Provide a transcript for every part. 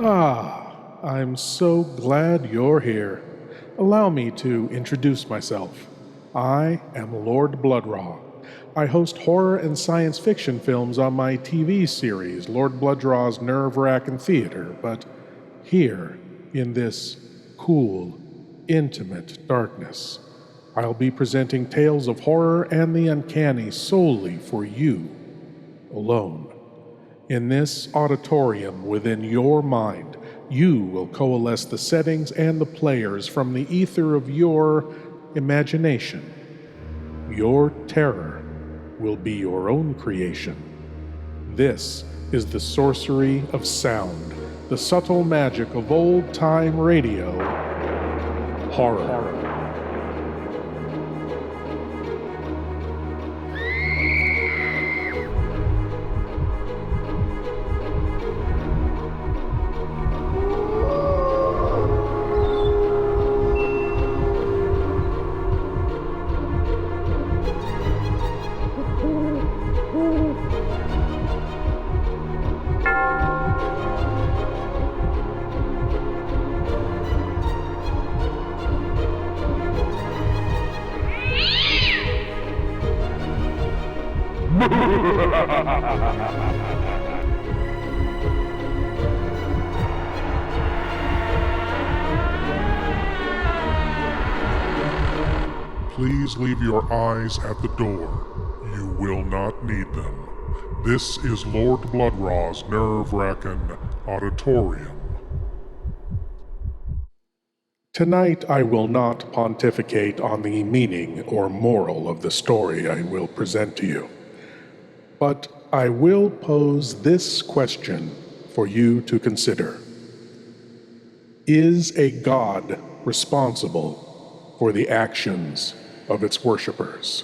I'm so glad you're here. Allow me to introduce myself. I am Lord Blood-Rah. I host horror and science fiction films on my TV series, Lord Blood-Rah's Wrackin Theater, but here, in this cool, intimate darkness, I'll be presenting tales of horror and the uncanny solely for you, alone. In this auditorium within your mind, you will coalesce the settings and the players from the ether of your imagination. Your terror will be your own creation. This is the sorcery of sound, the subtle magic of old-time radio, horror. Please leave your eyes at the door. You will not need them. This is Lord Blood-Rah's nerve-wracking Auditorium. Tonight I will not pontificate on the meaning or moral of the story I will present to you, but I will pose this question for you to consider. Is a god responsible for the actions of its worshippers?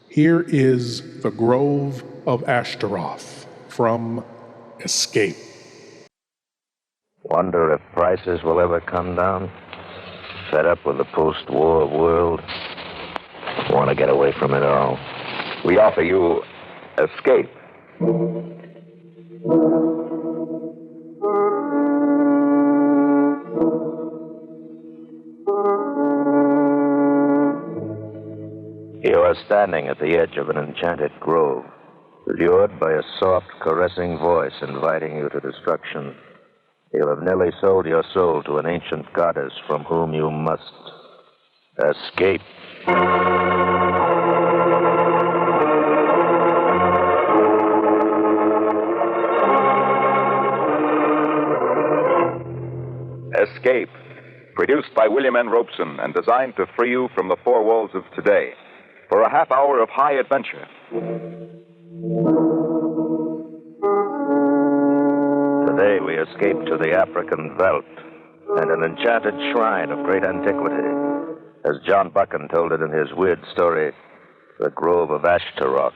Here is the Grove of Ashtaroth from Escape. Wonder if prices will ever come down? Fed up with the post-war world? Want to get away from it all? We offer you Escape. You are standing at the edge of an enchanted grove, lured by a soft, caressing voice inviting you to destruction. You have nearly sold your soul to an ancient goddess from whom you must escape. Escape, produced by William N. Robeson and designed to free you from the four walls of today for a half hour of high adventure. Today we escape to the African veldt and an enchanted shrine of great antiquity, as John Buchan told it in his weird story, The Grove of Ashtaroth.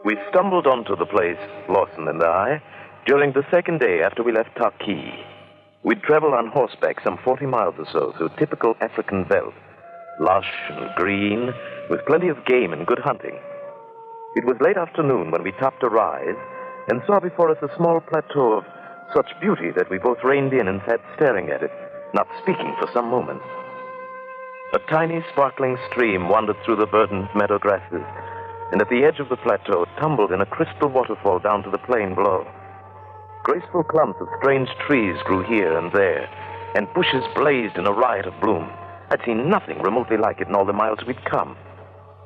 We stumbled onto the place, Lawson and I, during the second day after we left Taki. We'd travel on horseback some 40 miles or so through typical African veldt, lush and green, with plenty of game and good hunting. It was late afternoon when we topped a rise and saw before us a small plateau of such beauty that we both reined in and sat staring at it, not speaking for some moments. A tiny, sparkling stream wandered through the verdant meadow grasses, and at the edge of the plateau tumbled in a crystal waterfall down to the plain below. Graceful clumps of strange trees grew here and there, and bushes blazed in a riot of bloom. I'd seen nothing remotely like it in all the miles we'd come.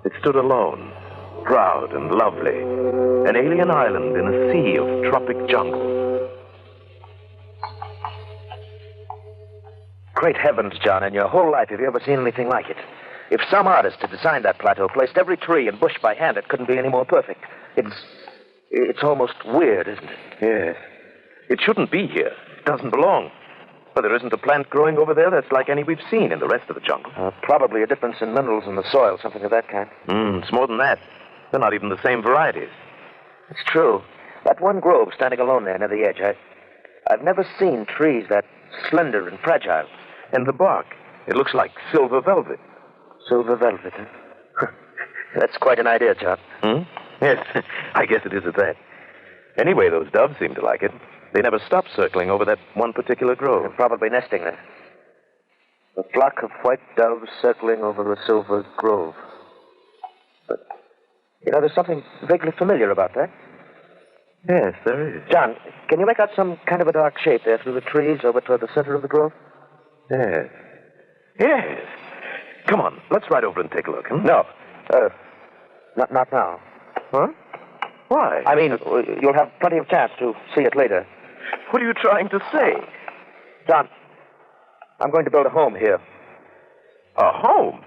It stood alone, proud and lovely, an alien island in a sea of tropic jungle. Great heavens, John, in your whole life, have you ever seen anything like it? If some artist had designed that plateau, placed every tree and bush by hand, it couldn't be any more perfect. It's almost weird, isn't it? Yes. It shouldn't be here. It doesn't belong. But there isn't a plant growing over there that's like any we've seen in the rest of the jungle. Probably a difference in minerals in the soil, something of that kind. It's more than that. They're not even the same varieties. It's true. That one grove standing alone there near the edge, I've never seen trees that slender and fragile. And the bark, it looks like silver velvet. Silver velvet, huh? That's quite an idea, John. Yes, I guess it is at that. Anyway, those doves seem to like it. They never stop circling over that one particular grove. They're probably nesting there. A flock of white doves circling over a silver grove. But, there's something vaguely familiar about that. Yes, there is. John, can you make out some kind of a dark shape there through the trees over toward the center of the grove? Yes. Yes. Come on, let's ride over and take a look, No. Not now. Huh? Why? I mean, you'll have plenty of chance to see it later. What are you trying to say? John, I'm going to build a home here. A home?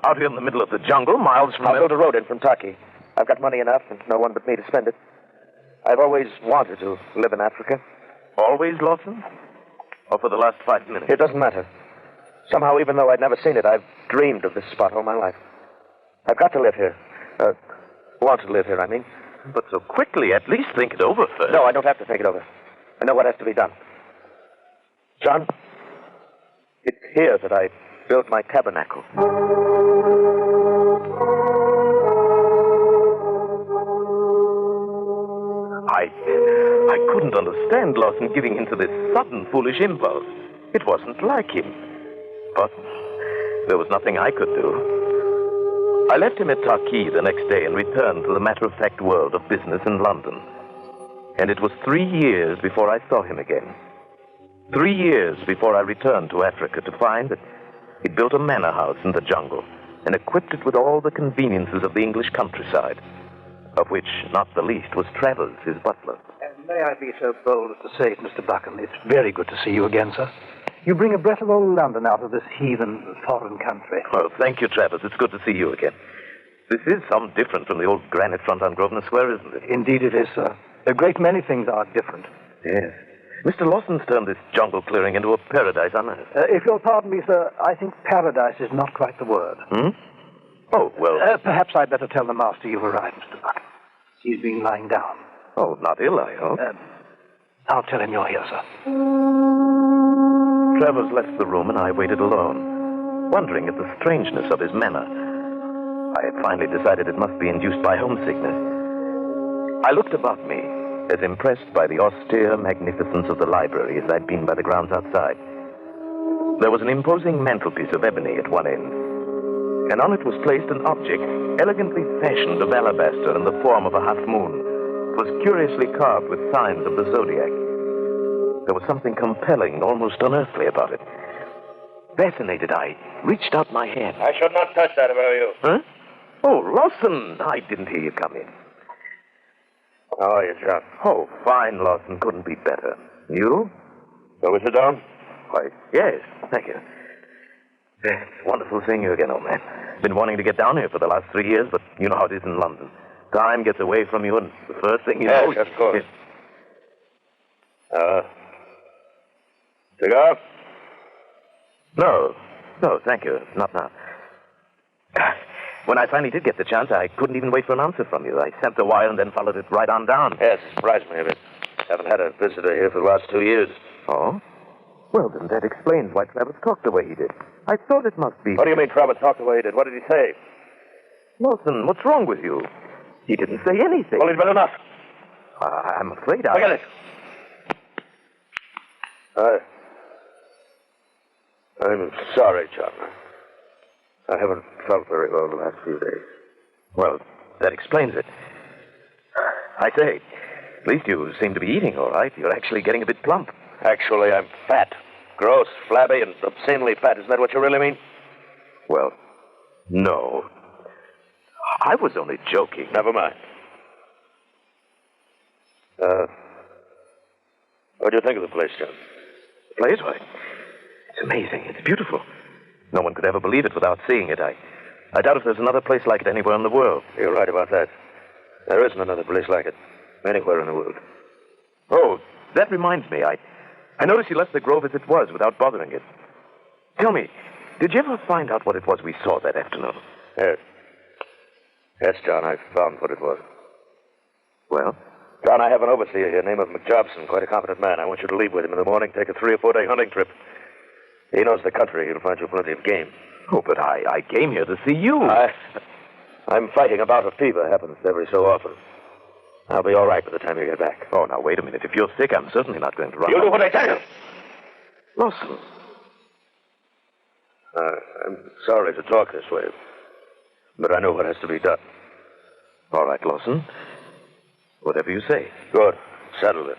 Out here in the middle of the jungle, miles from... I'll build a road in from Turkey. I've got money enough and no one but me to spend it. I've always wanted to live in Africa. Always, Lawson? Or for the last 5 minutes? It doesn't matter. Somehow, even though I'd never seen it, I've dreamed of this spot all my life. I've got to live here. Want to live here, I mean. But so quickly, at least think it over first. No, I don't have to think it over. I know what has to be done. John, it's here that I built my tabernacle. I couldn't understand Lawson giving in to this sudden, foolish impulse. It wasn't like him. But there was nothing I could do. I left him at Torquay the next day and returned to the matter-of-fact world of business in London. And it was 3 years before I saw him again. 3 years before I returned to Africa to find that he'd built a manor house in the jungle and equipped it with all the conveniences of the English countryside, of which not the least was Travers, his butler. And may I be so bold as to say it, Mr. Buchan, it's very good to see you again, sir. You bring a breath of old London out of this heathen foreign country. Well, thank you, Travers. It's good to see you again. This is some different from the old granite front on Grosvenor Square, isn't it? Indeed it is, sir. A great many things are different. Yes. Mr. Lawson's turned this jungle clearing into a paradise on earth. If you'll pardon me, sir, I think paradise is not quite the word. Oh, well... Perhaps I'd better tell the master you've arrived, Mr. Buchan. He's been lying down. Oh, not ill, I hope. I'll tell him you're here, sir. Travers left the room and I waited alone, wondering at the strangeness of his manner. I had finally decided it must be induced by homesickness. I looked about me, as impressed by the austere magnificence of the library as I'd been by the grounds outside. There was an imposing mantelpiece of ebony at one end, and on it was placed an object elegantly fashioned of alabaster in the form of a half-moon. It was curiously carved with signs of the zodiac. There was something compelling, almost unearthly about it. Fascinated, I reached out my hand. I should not touch that if I were you. Huh? Oh, Lawson, I didn't hear you come in. How are you, John? Oh, fine, Lawson. Couldn't be better. You? Shall we sit down? Why, yes, thank you. It's wonderful seeing you again, old man. Been wanting to get down here for the last 3 years, but you know how it is in London. Time gets away from you, and the first thing you know... Yes, of course. Cigar? No, thank you. Not now. When I finally did get the chance, I couldn't even wait for an answer from you. I sent the wire and then followed it right on down. Yes, it surprised me a bit. Haven't had a visitor here for the last 2 years. Oh? Well, then that explains why Travers talked the way he did. I thought it must be... What do you mean Travers talked the way he did? What did he say? Lawson, what's wrong with you? He didn't say anything. Well, he'd been enough. I'm afraid I... Look at it. I'm sorry, John. I haven't felt very well the last few days. Well, that explains it. I say, at least you seem to be eating all right. You're actually getting a bit plump. Actually, I'm fat. Gross, flabby, and obscenely fat. Isn't that what you really mean? Well, no. I was only joking. Never mind. What do you think of the place, John? The place? Why, it's amazing. It's beautiful. No one could ever believe it without seeing it. I doubt if there's another place like it anywhere in the world. You're right about that. There isn't another place like it anywhere in the world. Oh, that reminds me. I noticed you left the grove as it was without bothering it. Tell me, did you ever find out what it was we saw that afternoon? Yes. Yes, John, I found what it was. Well, John, I have an overseer here, name of McJobson, quite a competent man. I want you to leave with him in the morning, take a 3 or 4 day hunting trip. He knows the country. He'll find you plenty of game. Oh, but I came here to see you. I'm fighting a bout of fever. Happens every so often. I'll be all right by the time you get back. Oh, now, wait a minute. If you're sick, I'm certainly not going to run. You'll do what I tell you. Lawson. I'm sorry to talk this way, but I know what has to be done. All right, Lawson. Whatever you say. Good. Settle it.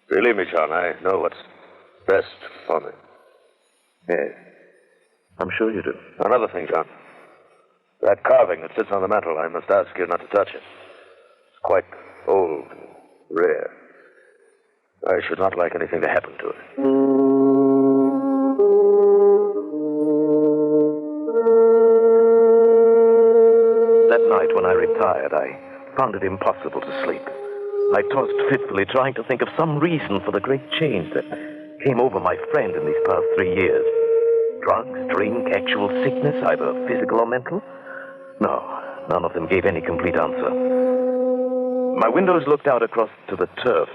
Believe me, John, I know what's best for me. Yes. I'm sure you do. Another thing, John. That carving that sits on the mantel, I must ask you not to touch it. It's quite old and rare. I should not like anything to happen to it. That night when I retired, I found it impossible to sleep. I tossed fitfully, trying to think of some reason for the great change that came over my friend in these past 3 years. Drugs, drink, actual sickness, either physical or mental? No, none of them gave any complete answer. My windows looked out across to the turf,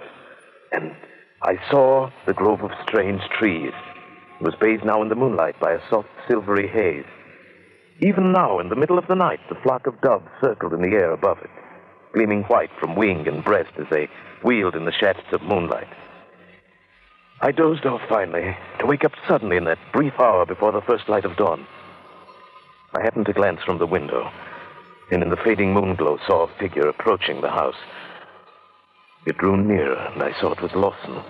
and I saw the grove of strange trees. It was bathed now in the moonlight by a soft, silvery haze. Even now, in the middle of the night, the flock of doves circled in the air above it, gleaming white from wing and breast as they wheeled in the shafts of moonlight. I dozed off finally, to wake up suddenly in that brief hour before the first light of dawn. I happened to glance from the window, and in the fading moonglow saw a figure approaching the house. It drew nearer, and I saw it was Lawson,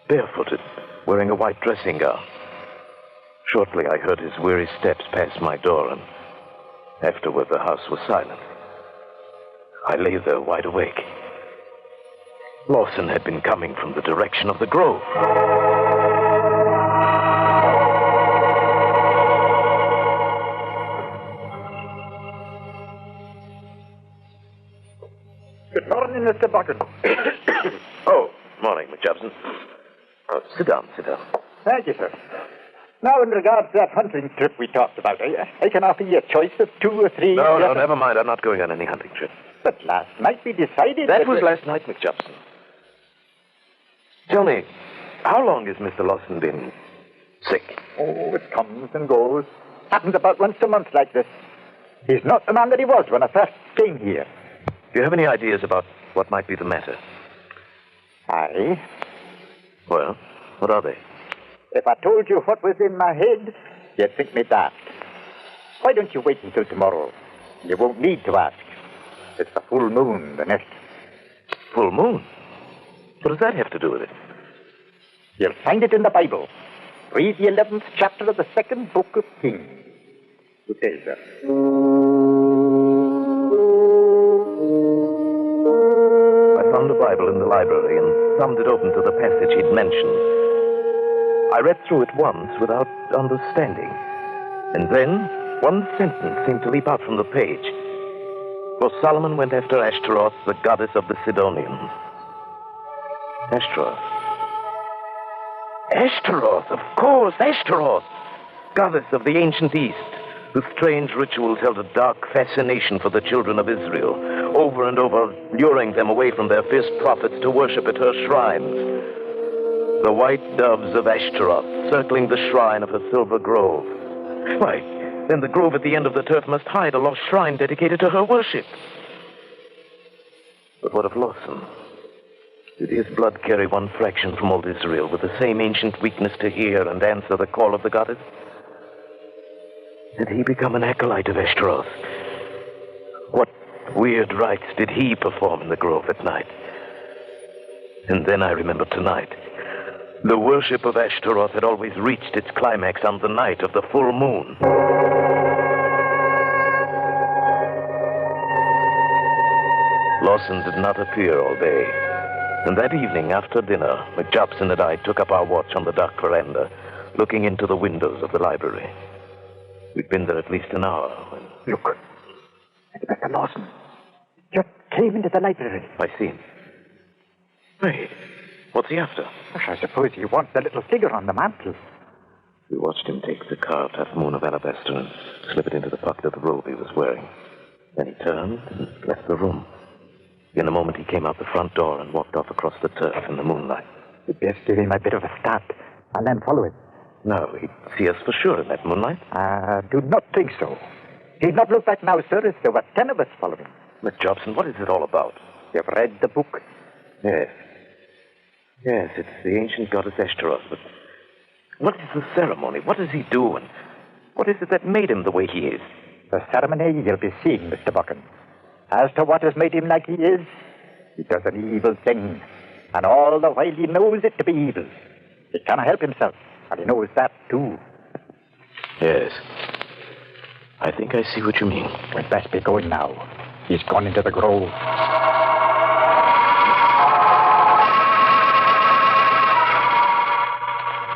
barefooted, wearing a white dressing gown. Shortly, I heard his weary steps past my door, and afterward the house was silent. I lay there wide awake. Lawson had been coming from the direction of the grove. Good morning, Mr. Bucket. Oh, morning, McJobson. Oh, sit down, sit down. Thank you, sir. Now, in regards to that hunting trip we talked about, I can offer you a choice of 2 or 3... No, never mind. I'm not going on any hunting trip. But last night we decided... That was last night, McJobson. Tell me, how long has Mr. Lawson been sick? Oh, it comes and goes. Happens about once a month like this. He's not the man that he was when I first came here. Do you have any ideas about what might be the matter? Aye. Well, what are they? If I told you what was in my head, you'd think me daft. Why don't you wait until tomorrow? You won't need to ask. It's the full moon, the next. Full moon? What does that have to do with it? You'll find it in the Bible. Read the 11th chapter of the 2nd book of Kings. Good day, sir. I found the Bible in the library and thumbed it open to the passage he'd mentioned. I read through it once without understanding. And then one sentence seemed to leap out from the page. For Solomon went after Ashtaroth, the goddess of the Sidonians. Ashtaroth. Ashtaroth, of course, Ashtaroth. Goddess of the ancient East, whose strange rituals held a dark fascination for the children of Israel, over and over luring them away from their fierce prophets to worship at her shrines. The white doves of Ashtaroth circling the shrine of her silver grove. Why, then the grove at the end of the turf must hide a lost shrine dedicated to her worship. But what of Lawson? Did his blood carry one fraction from old Israel with the same ancient weakness to hear and answer the call of the goddess? Did he become an acolyte of Ashtaroth? What weird rites did he perform in the grove at night? And then I remembered tonight. The worship of Ashtaroth had always reached its climax on the night of the full moon. Lawson did not appear all day. And that evening, after dinner, McJobson and I took up our watch on the dark veranda, looking into the windows of the library. We'd been there at least an hour when... Look. It's Mr. Lawson. Just came into the library. I see him. Wait. What's he after? I suppose he wants the little figure on the mantel. We watched him take the carved half-moon of alabaster and slip it into the pocket of the robe he was wearing. Then he turned and left the room. In a moment, he came out the front door and walked off across the turf in the moonlight. You'd best give him a bit of a start and then follow him. No, he'd see us for sure in that moonlight. I do not think so. He'd not look back now, sir, if there were 10 of us following. But, Jobson, what is it all about? You've read the book? Yes. Yes, it's the ancient goddess Ashtaroth. But what is the ceremony? What does he do? And what is it that made him the way he is? The ceremony you'll be seeing, Mr. Buchan. As to what has made him like he is, he does an evil thing. And all the while he knows it to be evil. He cannot help himself, and he knows that too. Yes. I think I see what you mean. We'd best be going now. He's gone into the grove.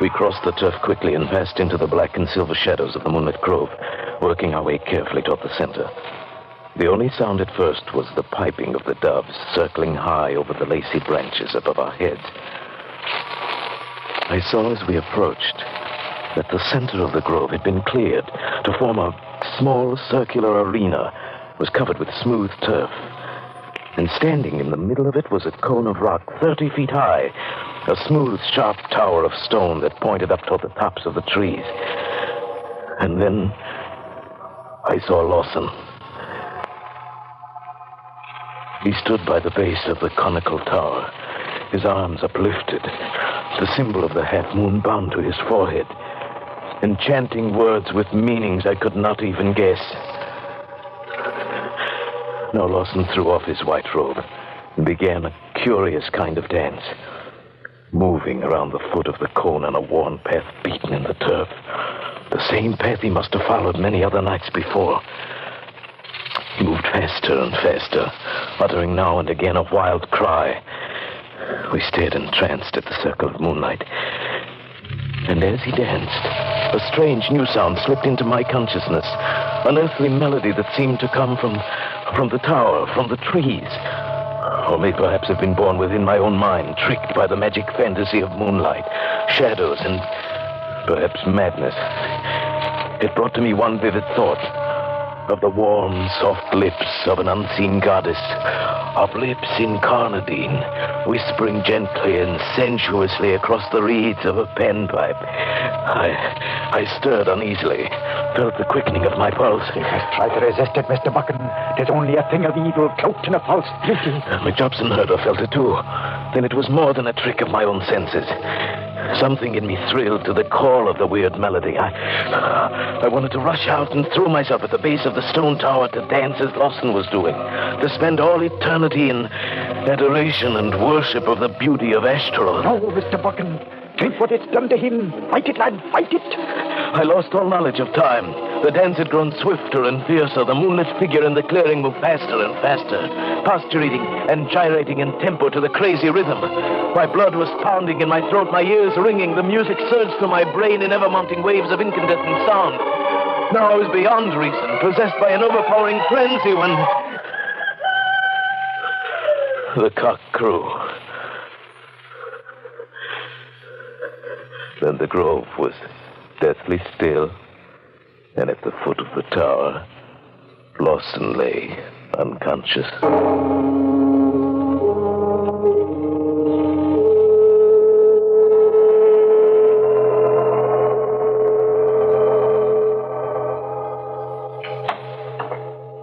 We crossed the turf quickly and passed into the black and silver shadows of the moonlit grove, working our way carefully toward the center. The only sound at first was the piping of the doves circling high over the lacy branches above our heads. I saw as we approached that the center of the grove had been cleared to form a small circular arena. It was covered with smooth turf. And standing in the middle of it was a cone of rock 30 feet high, a smooth, sharp tower of stone that pointed up toward the tops of the trees. And then I saw Lawson. He stood by the base of the conical tower, his arms uplifted, the symbol of the half-moon bound to his forehead, and chanting words with meanings I could not even guess. Now Lawson threw off his white robe and began a curious kind of dance, moving around the foot of the cone on a worn path beaten in the turf, the same path he must have followed many other nights before. He moved faster and faster, uttering now and again a wild cry. We stared entranced at the circle of moonlight. And as he danced, a strange new sound slipped into my consciousness, an earthly melody that seemed to come from the tower, from the trees, or may perhaps have been born within my own mind, tricked by the magic fantasy of moonlight, shadows, and perhaps madness. It brought to me one vivid thought of the warm, soft lips of an unseen goddess, of lips incarnadine, whispering gently and sensuously across the reeds of a panpipe. I stirred uneasily, felt the quickening of my pulse. You must try to resist it, Mr. Buchan. It is only a thing of evil cloaked in a false beauty. McJobson heard or felt it too. Then it was more than a trick of my own senses. Something in me thrilled to the call of the weird melody. I wanted to rush out and throw myself at the base of the stone tower to dance as Lawson was doing, to spend all eternity in adoration and worship of the beauty of Ashtaroth. No, Mr. Buchan. Think what it's done to him. Fight it, lad, fight it. I lost all knowledge of time. The dance had grown swifter and fiercer. The moonlit figure in the clearing moved faster and faster, postulating and gyrating in tempo to the crazy rhythm. My blood was pounding in my throat, my ears ringing. The music surged through my brain in ever-mounting waves of incandescent sound. Now I was beyond reason, possessed by an overpowering frenzy when the cock crew. Then the grove was deathly still, and at the foot of the tower, Lawson lay unconscious.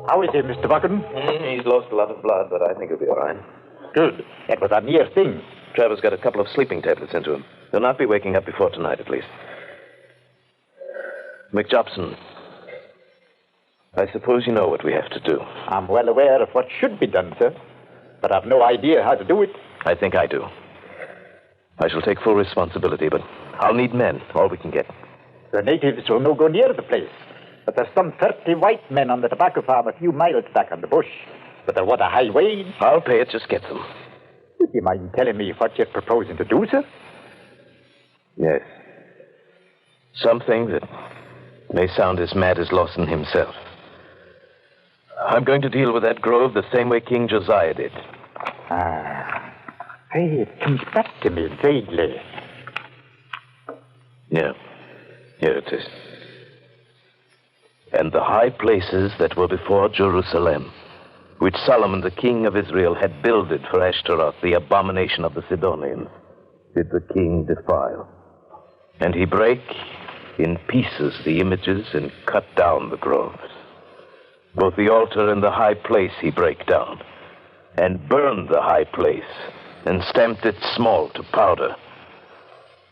How is he, Mr. Buchan? He's lost a lot of blood, but I think he'll be all right. Good. It was a near thing. Trevor's got a couple of sleeping tablets into him. He'll not be waking up before tonight, at least. McJobson, I suppose you know what we have to do. I'm well aware of what should be done, sir, but I've no idea how to do it. I think I do. I shall take full responsibility, but I'll need men, all we can get. The natives will no go near the place, but there's some 30 white men on the tobacco farm a few miles back on the bush. But they'll want a high wage. I'll pay it, just get them. Would you mind telling me what you're proposing to do, sir? Yes. Something that may sound as mad as Lawson himself. I'm going to deal with that grove the same way King Josiah did. Hey, it comes back to me vaguely. Yeah. Here it is. And the high places that were before Jerusalem which Solomon, the king of Israel, had builded for Ashtaroth, the abomination of the Sidonians, did the king defile. And he brake in pieces the images and cut down the groves. Both the altar and the high place he brake down, and burned the high place, and stamped it small to powder,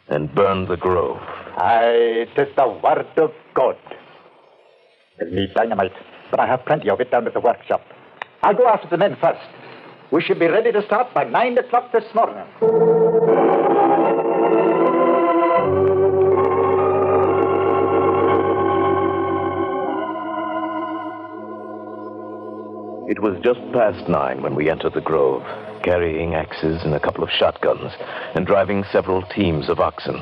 and burned the grove. Aye, 'tis the word of God. We'll need dynamite, but I have plenty of it down at the workshop. I'll go after the men first. We should be ready to start by 9 o'clock this morning. It was just past 9 when we entered the grove, carrying axes and a couple of shotguns, and driving several teams of oxen.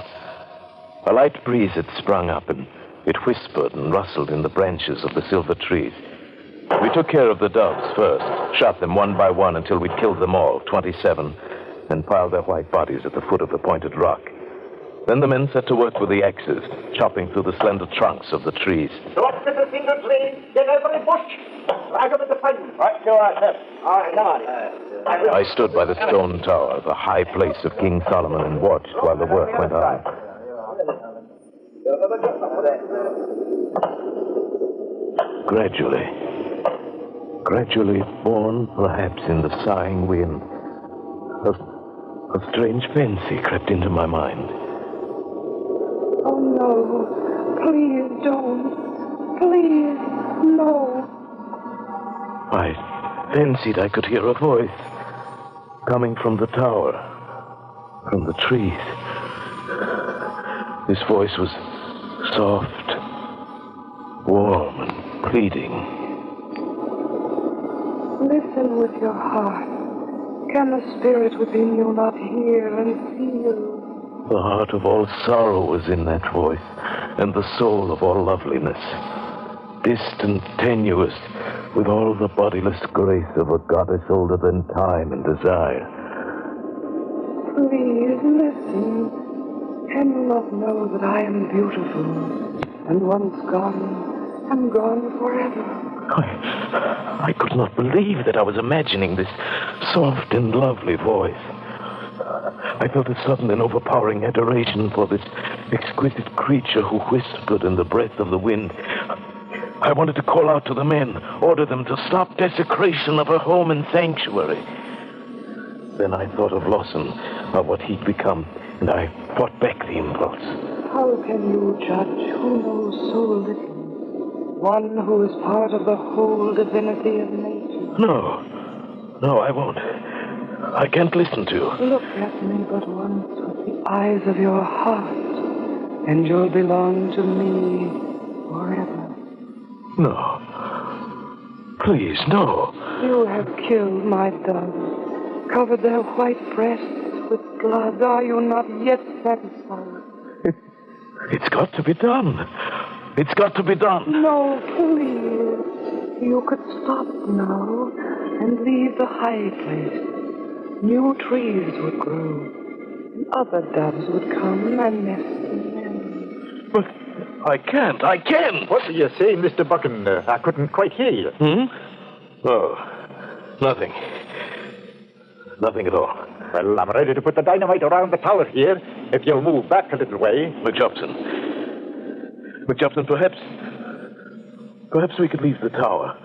A light breeze had sprung up, and it whispered and rustled in the branches of the silver trees. We took care of the doves first, shot them one by one until we'd killed them all, 27, and piled their white bodies at the foot of the pointed rock. Then the men set to work with the axes, chopping through the slender trunks of the trees. Drop the single tree, get every bush, drag them into fire. Right, go on, sir. All right, come on. I stood by the stone tower, the high place of King Solomon, and watched while the work went on. Gradually born, perhaps in the sighing wind, a strange fancy crept into my mind. Oh, no. Please don't. Please, no. I fancied I could hear a voice coming from the tower, from the trees. This voice was soft, warm, and pleading. Listen with your heart. Can the spirit within you not hear and feel? The heart of all sorrow was in that voice, and the soul of all loveliness. Distant, tenuous, with all the bodiless grace of a goddess older than time and desire. Please listen. Can you not know that I am beautiful, and once gone, am gone forever? I could not believe that I was imagining this soft and lovely voice. I felt a sudden and overpowering adoration for this exquisite creature who whispered in the breath of the wind. I wanted to call out to the men, order them to stop desecration of her home and sanctuary. Then I thought of Lawson, of what he'd become, and I fought back the impulse. How can you judge who knows so little? One who is part of the whole divinity of nature. No, I won't. I can't listen to you. Look at me but once with the eyes of your heart, and you'll belong to me forever. No. Please, no. You have killed my doves, covered their white breasts with blood. Are you not yet satisfied? It's got to be done. It's got to be done. No, please. You could stop now and leave the high place. New trees would grow, and other doves would come and nest in them. But I can't. What are you saying, Mr. Buchan? I couldn't quite hear you. Oh, nothing. Nothing at all. Well, I'm ready to put the dynamite around the tower here, if you'll move back a little way. McJobson, perhaps we could leave the tower.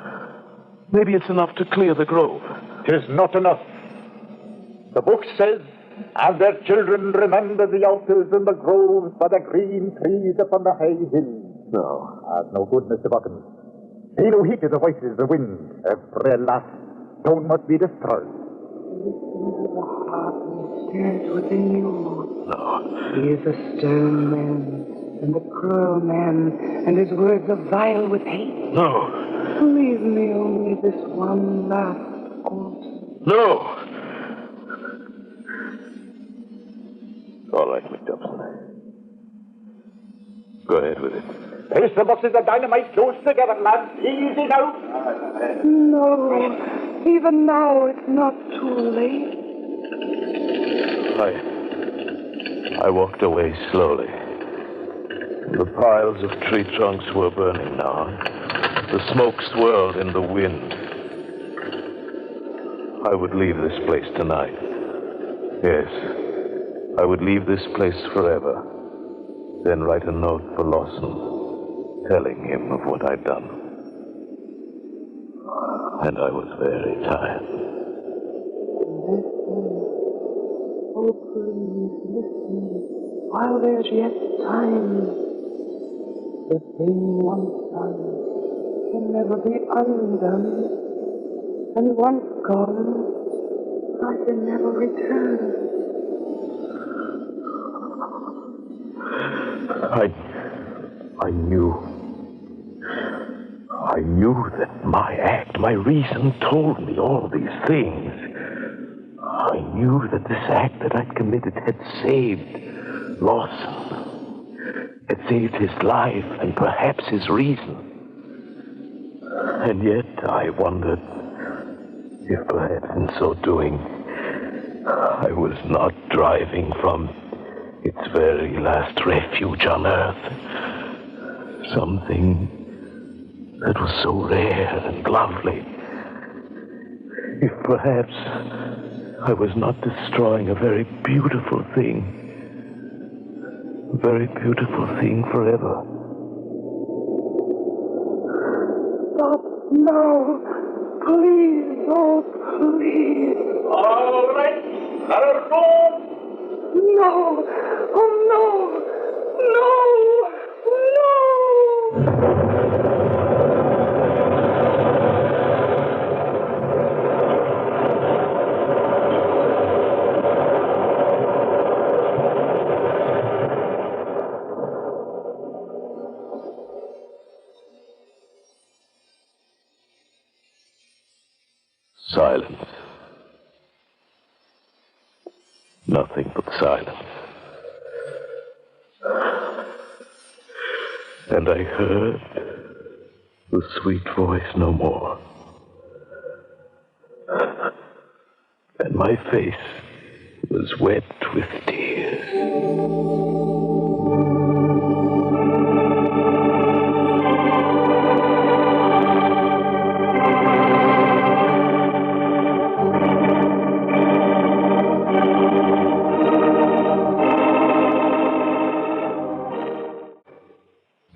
Maybe it's enough to clear the grove. 'Tis not enough. The book says, and their children remember the altars and the groves by the green trees upon the high hills. No. That's no good, Mr. Buchan. He who heeded the voices of the wind, every last stone must be destroyed. The heart and spirit within you. No. He is a stern man, and a cruel man, and his words are vile with hate. No. Leave me only this one last altar. No. All right, McDobson. Go ahead with it. Place the boxes of dynamite close together, lads. Easy now. No, even now it's not too late. I walked away slowly. The piles of tree trunks were burning now. The smoke swirled in the wind. I would leave this place tonight. Yes, I would leave this place forever. Then write a note for Lawson, telling him of what I'd done. And I was very tired. Listen. Oh, please, listen. While there's yet time. The thing once done can never be undone. And once gone, I can never return. I knew that my act, my reason told me all these things. I knew that this act that I'd committed had saved Lawson, had saved his life and perhaps his reason. And yet I wondered if perhaps in so doing I was not driving from its very last refuge on earth. Something that was so rare and lovely. If perhaps I was not destroying a very beautiful thing. A very beautiful thing forever. Stop now. Please, oh, please. All right, let her go. No. Oh, no. Silence. Nothing but silence. And I heard the sweet voice no more. And my face was wet with tears.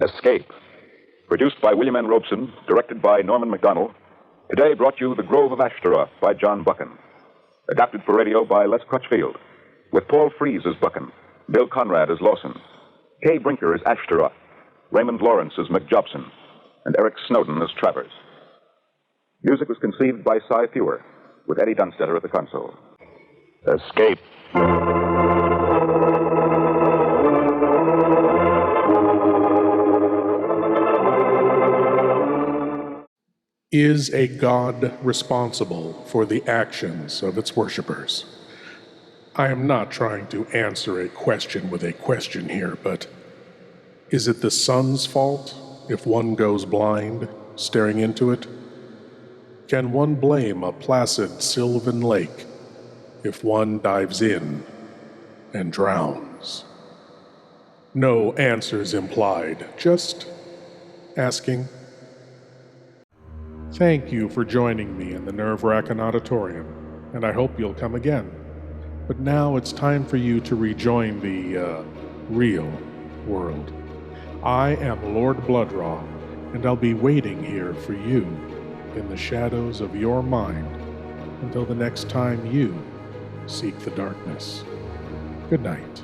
Escape. Produced by William N. Robeson, directed by Norman MacDonald, today brought you The Grove of Ashtaroth by John Buchan. Adapted for radio by Les Crutchfield, with Paul Frees as Buchan, Bill Conrad as Lawson, Kay Brinker as Ashtaroth, Raymond Lawrence as McJobson, and Eric Snowden as Travers. Music was conceived by Cy Fewer, with Eddie Dunstetter at the console. Escape. Is a god responsible for the actions of its worshippers? I am not trying to answer a question with a question here, but is it the sun's fault if one goes blind staring into it? Can one blame a placid sylvan lake if one dives in and drowns? No answers implied, just asking. Thank you for joining me in the Wrackin Auditorium, and I hope you'll come again. But now it's time for you to rejoin the, real world. I am Lord Blood-Rah, and I'll be waiting here for you in the shadows of your mind until the next time you seek the darkness. Good night.